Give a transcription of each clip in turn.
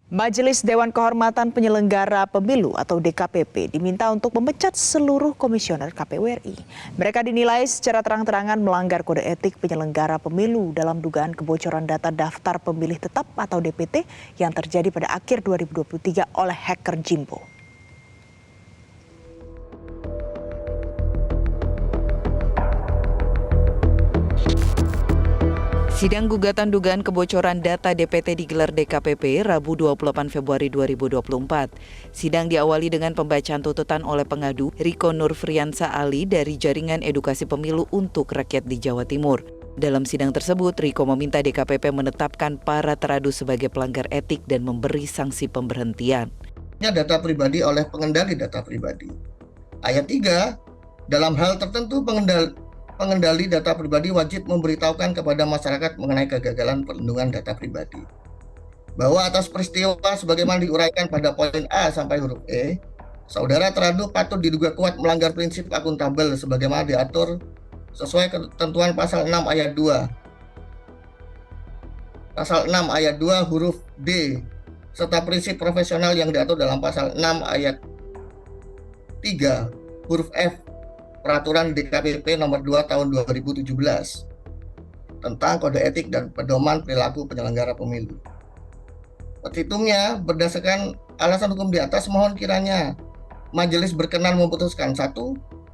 Majelis Dewan Kehormatan Penyelenggara Pemilu atau DKPP diminta untuk memecat seluruh komisioner KPU RI. Mereka dinilai secara terang-terangan melanggar kode etik penyelenggara pemilu dalam dugaan kebocoran data daftar pemilih tetap atau DPT yang terjadi pada akhir 2023 oleh hacker Jimbo. Sidang gugatan dugaan kebocoran data DPT digelar DKPP Rabu 28 Februari 2024. Sidang diawali dengan pembacaan tuntutan oleh pengadu Riko Nurfriansa Ali dari Jaringan Edukasi Pemilu untuk Rakyat di Jawa Timur. Dalam sidang tersebut, Riko meminta DKPP menetapkan para teradu sebagai pelanggar etik dan memberi sanksi pemberhentian. Data pribadi oleh pengendali data pribadi. Ayat 3, dalam hal tertentu pengendali data pribadi wajib memberitahukan kepada masyarakat mengenai kegagalan perlindungan data pribadi. Bahwa atas peristiwa sebagaimana diuraikan pada poin A sampai huruf E, saudara teradu patut diduga kuat melanggar prinsip akuntabel sebagaimana diatur sesuai ketentuan pasal 6 ayat 2. Pasal 6 ayat 2 huruf D serta prinsip profesional yang diatur dalam pasal 6 ayat 3 huruf F Peraturan DKPP nomor 2 tahun 2017 tentang kode etik dan pedoman perilaku penyelenggara pemilu. Petitumnya berdasarkan alasan hukum di atas, mohon kiranya majelis berkenan memutuskan: 1.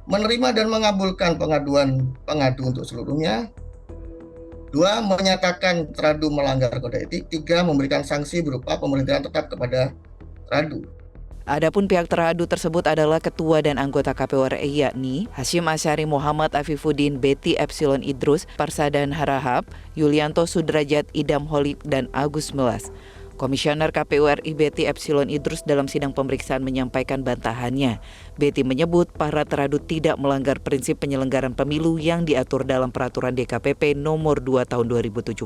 Menerima dan mengabulkan pengaduan pengadu untuk seluruhnya. 2. Menyatakan teradu melanggar kode etik. 3. Memberikan sanksi berupa pemberhentian tetap kepada teradu. Adapun pihak teradu tersebut adalah Ketua dan anggota KPU RI yakni Hasyim Asyari Muhammad Afifuddin, Betty Epsilon Idrus, Parsadan Harahap, Yulianto Sudrajat, Idam Holib, dan Agus Melas. Komisioner KPU RI Betty Epsilon Idrus dalam sidang pemeriksaan menyampaikan bantahannya. Betty menyebut para teradu tidak melanggar prinsip penyelenggaraan pemilu yang diatur dalam Peraturan DKPP nomor 2 tahun 2017.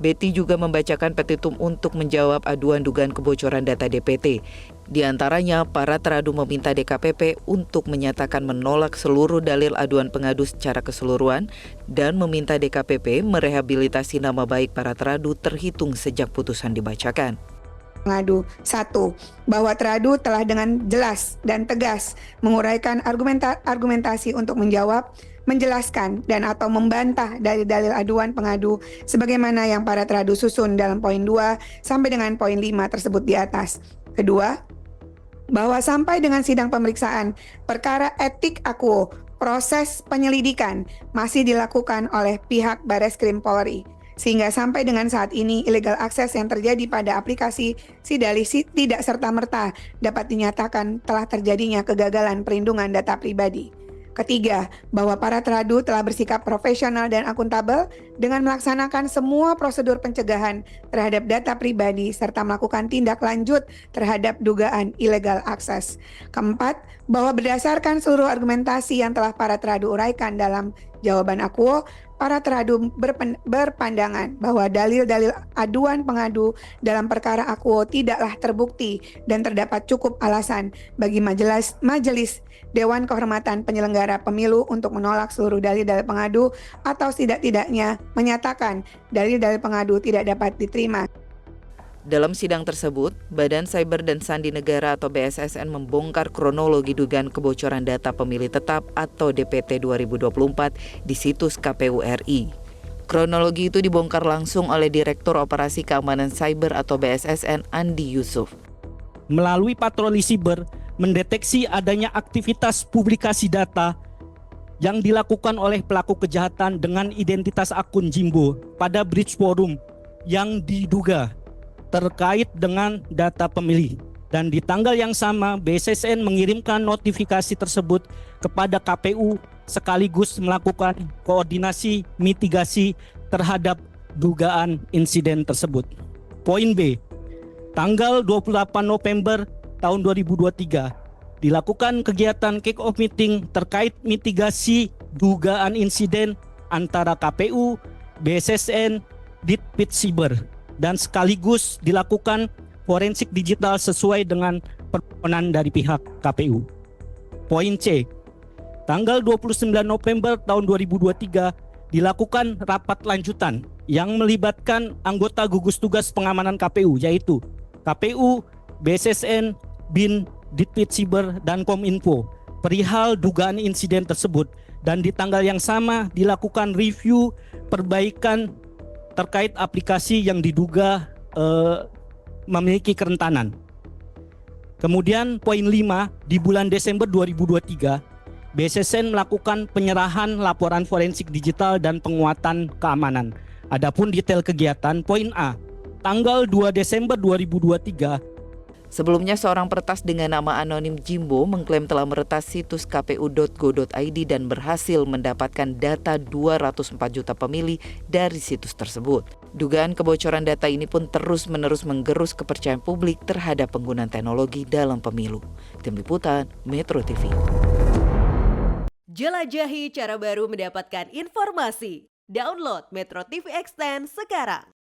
Betty juga membacakan petitum untuk menjawab aduan dugaan kebocoran data DPT. Di antaranya, para teradu meminta DKPP untuk menyatakan menolak seluruh dalil aduan pengadu secara keseluruhan dan meminta DKPP merehabilitasi nama baik para teradu terhitung sejak putusan dibacakan. Pengadu 1. Bahwa teradu telah dengan jelas dan tegas menguraikan argumentasi untuk menjawab, menjelaskan, dan atau membantah dalil-dalil aduan pengadu sebagaimana yang para teradu susun dalam poin 2 sampai dengan poin 5 tersebut di atas. Kedua, bahwa sampai dengan sidang pemeriksaan perkara etik akuo, proses penyelidikan masih dilakukan oleh pihak Bareskrim Polri. Sehingga sampai dengan saat ini illegal access yang terjadi pada aplikasi Sidalis tidak serta-merta dapat dinyatakan telah terjadinya kegagalan perlindungan data pribadi. Ketiga, bahwa para teradu telah bersikap profesional dan akuntabel dengan melaksanakan semua prosedur pencegahan terhadap data pribadi serta melakukan tindak lanjut terhadap dugaan illegal access. Keempat, bahwa berdasarkan seluruh argumentasi yang telah para teradu uraikan dalam jawaban akuo, para teradu berpandangan bahwa dalil-dalil aduan pengadu dalam perkara akuo tidaklah terbukti dan terdapat cukup alasan bagi Majelis Dewan Kehormatan Penyelenggara Pemilu untuk menolak seluruh dalil-dalil pengadu atau setidak-tidaknya menyatakan dalil-dalil pengadu tidak dapat diterima. Dalam sidang tersebut, Badan Cyber dan Sandi Negara atau BSSN membongkar kronologi dugaan kebocoran data pemilih tetap atau DPT 2024 di situs KPU RI. Kronologi itu dibongkar langsung oleh Direktur Operasi Keamanan Cyber atau BSSN Andi Yusuf. Melalui patroli siber, mendeteksi adanya aktivitas publikasi data yang dilakukan oleh pelaku kejahatan dengan identitas akun Jimbo pada bridge forum yang diduga terkait dengan data pemilih. Dan di tanggal yang sama, BSSN mengirimkan notifikasi tersebut kepada KPU sekaligus melakukan koordinasi mitigasi terhadap dugaan insiden tersebut. Poin B, tanggal 28 November tahun 2023, dilakukan kegiatan kick-off meeting terkait mitigasi dugaan insiden antara KPU, BSSN, Ditpit Siber, dan sekaligus dilakukan forensik digital sesuai dengan permohonan dari pihak KPU. Poin C, tanggal 29 November tahun 2023 dilakukan rapat lanjutan yang melibatkan anggota gugus tugas pengamanan KPU, yaitu KPU, BSSN, BIN, Ditpit Siber, dan Kominfo perihal dugaan insiden tersebut, dan di tanggal yang sama dilakukan review perbaikan terkait aplikasi yang diduga memiliki kerentanan. Kemudian poin 5, di bulan Desember 2023, BSSN melakukan penyerahan laporan forensik digital dan penguatan keamanan. Adapun detail kegiatan, poin A, tanggal 2 Desember 2023, Sebelumnya, seorang peretas dengan nama anonim Jimbo mengklaim telah meretas situs kpu.go.id dan berhasil mendapatkan data 204 juta pemilih dari situs tersebut. Dugaan kebocoran data ini pun terus-menerus menggerus kepercayaan publik terhadap penggunaan teknologi dalam pemilu. Tim Liputan, Metro TV. Jelajahi cara baru mendapatkan informasi. Download Metro TV Extend sekarang.